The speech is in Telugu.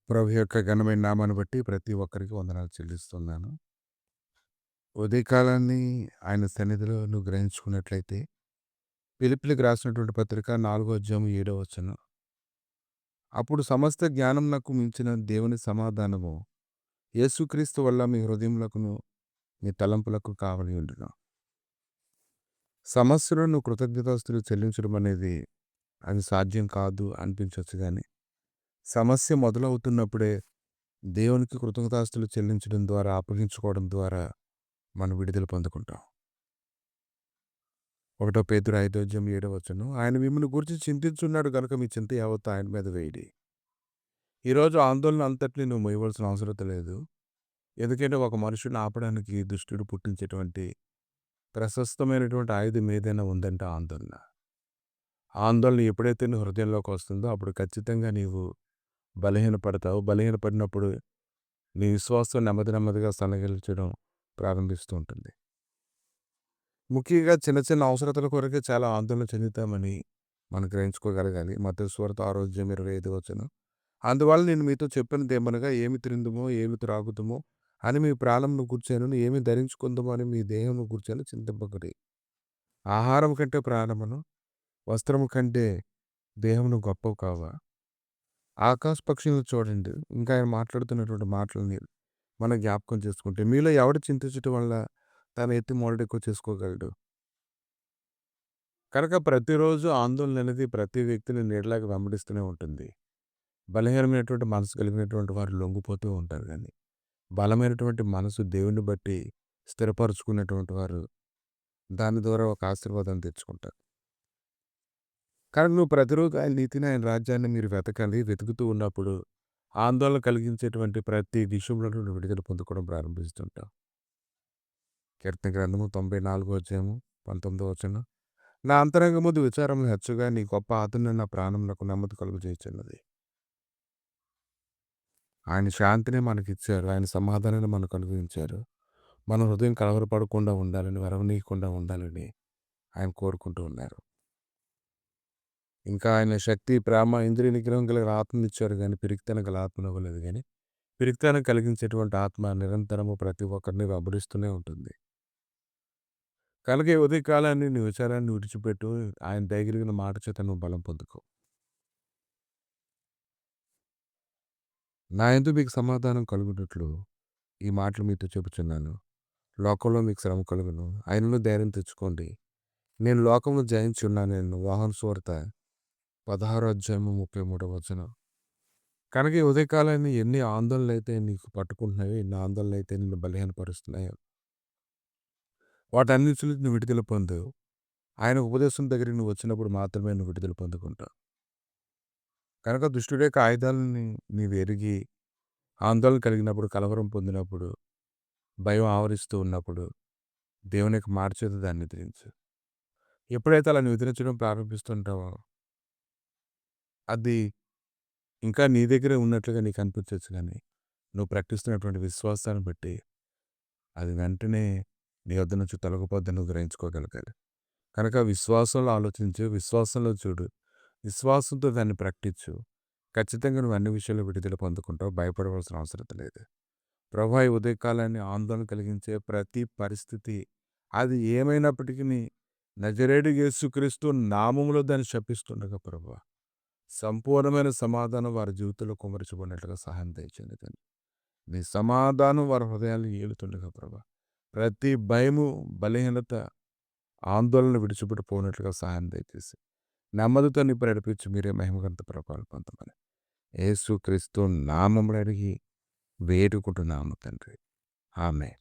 ప్రభు యొక్క ఘనమైన నామాన్ని బట్టి ప్రతి ఒక్కరికి వందనాలు చెల్లిస్తున్నాను. ఉదయకాలాన్ని ఆయన సన్నిధిలో నువ్వు గ్రహించుకున్నట్లయితే ఫిలిప్పీలకు రాసినటువంటి పత్రిక 4 అధ్యాయం 7 వచనం. అప్పుడు సమస్త జ్ఞానం నాకు మించిన దేవుని సమాధానము యేసుక్రీస్తు వల్ల మీ హృదయములకును మీ తలంపులకు కావలి ఉండును. సమస్యలను కృతజ్ఞతాస్తుతులు చెల్లించడం అనేది అది సాధ్యం కాదు అనిపించవచ్చు గాని, సమస్య మొదలవుతున్నప్పుడే దేవునికి కృతజ్ఞతాస్తుతులు చెల్లించడం ద్వారా, అప్పగించుకోవడం ద్వారా మనం విడుదల పొందుకుంటాం. 1 పేతురు 5 అధ్యాయం 7 వచనం. ఆయన మిమ్మల్ని గురించి చింతించున్నాడు గనుక మీ చింత యావత్తు ఆయన మీద వేయుడి. ఈరోజు ఆందోళన అంతటిని నువ్వు మోయవలసిన అవసరం లేదు. ఎందుకంటే ఒక మనుషుని ఆపడానికి దుష్టుడు పుట్టించేటువంటి ప్రశస్తమైనటువంటి ఆయుధం ఏదైనా ఉందంటే ఆందోళన. ఆందోళన ఎప్పుడైతే నీ హృదయంలోకి వస్తుందో అప్పుడు ఖచ్చితంగా నీవు బలహీనపడతావు. బలహీనపడినప్పుడు నీ విశ్వాసం నెమ్మది నెమ్మదిగా సన్నగిల్లడం ప్రారంభిస్తూ ఉంటుంది. ముఖ్యంగా చిన్న చిన్న అవసరతల కొరకే చాలా ఆందోళన చెందుతామని మనం గ్రహించుకోగలగాలి. మత్తయి సువార్త 6 అధ్యాయం 25 వచనం. అందువల్ల నేను మీతో చెప్పినదేమనగా ఏమి తిందుమో, ఏమి త్రాగుదుమో అని మీ ప్రాణమును గూర్చెను, ఏమి ధరించుకుందుమో అని మీ దేహమును గూర్చెను చింతింపకుడి. ఆహారం కంటే ప్రాణమును, వస్త్రము కంటే దేహమును గొప్పవి కావా? ఆకాశ పక్షులను చూడండి. ఇంకా ఆయన మాట్లాడుతున్నటువంటి మాటలని మనం జ్ఞాపకం చేసుకుంటే, మీలో ఎవడు చింతించటం వల్ల తన ఎత్తి మోడెక్కువ చేసుకోగలడు? కనుక ప్రతిరోజు ఆందోళన అనేది ప్రతి వ్యక్తిని నీడలాగా వెంబడిస్తూనే ఉంటుంది. బలహీనమైనటువంటి మనసు కలిగినటువంటి వారు లొంగిపోతూ ఉంటారు కానీ, బలమైనటువంటి మనసు దేవుని బట్టి స్థిరపరుచుకున్నటువంటి వారు దాని ద్వారా ఒక ఆశీర్వాదాన్ని తెచ్చుకుంటారు. కానీ నువ్వు ప్రతిరోజు ఆయన నీతిని, ఆయన రాజ్యాన్ని మీరు వెతకాలి. వెతుకుతూ ఉన్నప్పుడు ఆందోళన కలిగించేటువంటి ప్రతి విషయంలో నువ్వు విడుదల పొందుకోవడం ప్రారంభిస్తుంటావు. కీర్తన గ్రంథము 94 అధ్యాయము 19 వచనం. నా అంతరంగముందు విచారములు హెచ్చుగా నీ గొప్ప ఆదరణ నా ప్రాణమునకు నెమ్మది కలుగజేయుచున్నది. ఆయన శాంతిని మనకిచ్చారు. ఆయన సమాధానాన్ని మనకు అనుగ్రహించారు. మన హృదయం కలవరపడకుండా ఉండాలని, వెరవనీయకుండా ఉండాలని ఆయన కోరుకుంటూ ఉన్నారు. ఇంకా ఆయన శక్తి, ప్రేమ, ఇంద్రియ నిగ్రహం కలిగిన ఆత్మనిచ్చారు కానీ పిరికితనం గల ఆత్మను ఇవ్వలేదు కానీ, పిరికితనం కలిగించేటువంటి ఆత్మ నిరంతరము ప్రతి ఒక్కరిని వెంబడిస్తూనే ఉంటుంది. కనుక ఈ ఉదయకాలాన్ని నీ విచారాన్ని విడిచిపెట్టు. ఆయన దయగలిగిన మాట చేత నువ్వు బలం పొందుకో. నా యందు మీకు సమాధానం కలుగునట్లు ఈ మాటలు మీతో చెప్పుచున్నాను. లోకంలో మీకు శ్రమ కలుగును. ఆయనను ధైర్యం తెచ్చుకోండి. నేను లోకమును జయించి ఉన్నాను. నేను యోహాను సువార్త 16 అధ్యాయము 33 వచనం. కనుక ఈ ఉదయకాలాన్ని ఎన్ని ఆందోళనలు అయితే నీకు పట్టుకుంటున్నాయో, ఎన్ని ఆందోళనలు అయితే నిన్ను బలహీనపరుస్తున్నాయో, వాటన్నిటి నుంచి నువ్వు విడుదల పొందు. ఆయన ఉపదేశం దగ్గరికి నువ్వు వచ్చినప్పుడు మాత్రమే నువ్వు విడుదల పొందుకుంటావు. కనుక దుష్టుడి యొక్క ఆయుధాలని నీవు ఎరిగి ఆందోళన కలిగినప్పుడు, కలవరం పొందినప్పుడు, భయం ఆవరిస్తూ ఉన్నప్పుడు దేవుని యొక్క మాట చేత దాన్ని ఎదిరించు. ఎప్పుడైతే అలా నువ్వు ఎదిరించడం ప్రారంభిస్తుంటావో అది ఇంకా నీ దగ్గరే ఉన్నట్లుగా నీకు అనిపించవచ్చు కానీ, నువ్వు ప్రకటిస్తున్నటువంటి విశ్వాసాన్ని బట్టి అది వెంటనే నీ వద్ద నుంచి తొలగిపోద్దని నువ్వు గ్రహించుకోగలగాలి. కనుక విశ్వాసంలో ఆలోచించు, విశ్వాసంలో చూడు, విశ్వాసంతో దాన్ని ప్రకటించు. ఖచ్చితంగా నువ్వు అన్ని విషయాల్లో విడుదల పొందుకుంటావు. భయపడవలసిన అవసరం లేదు. ప్రభువా ఈ ఉదయకాలాన్ని ఆందోళన కలిగించే ప్రతి పరిస్థితి అది ఏమైనప్పటికీ నజరేయుడు యేసుక్రీస్తు నామములో దాన్ని శపిస్తుండగా ప్రభువా సంపూర్ణమైన సమాధానం వారి జీవితంలో కుమరించబడినట్లుగా సహాయం దయచేయండి తండ్రి. నీ సమాధానం వారి హృదయాలను ఏలుతుండగా ప్రభా ప్రతి భయము, బలహీనత, ఆందోళన విడిచిపెట్టిపోయినట్లుగా సహాయం దయచేసి నెమ్మదితో నీ నడిపించి మీరే మహిమగంత ప్రభావాలు పొందమని యేసుక్రీస్తు నామములో అడిగి వేడుకుంటున్నాము తండ్రి. ఆమేన్.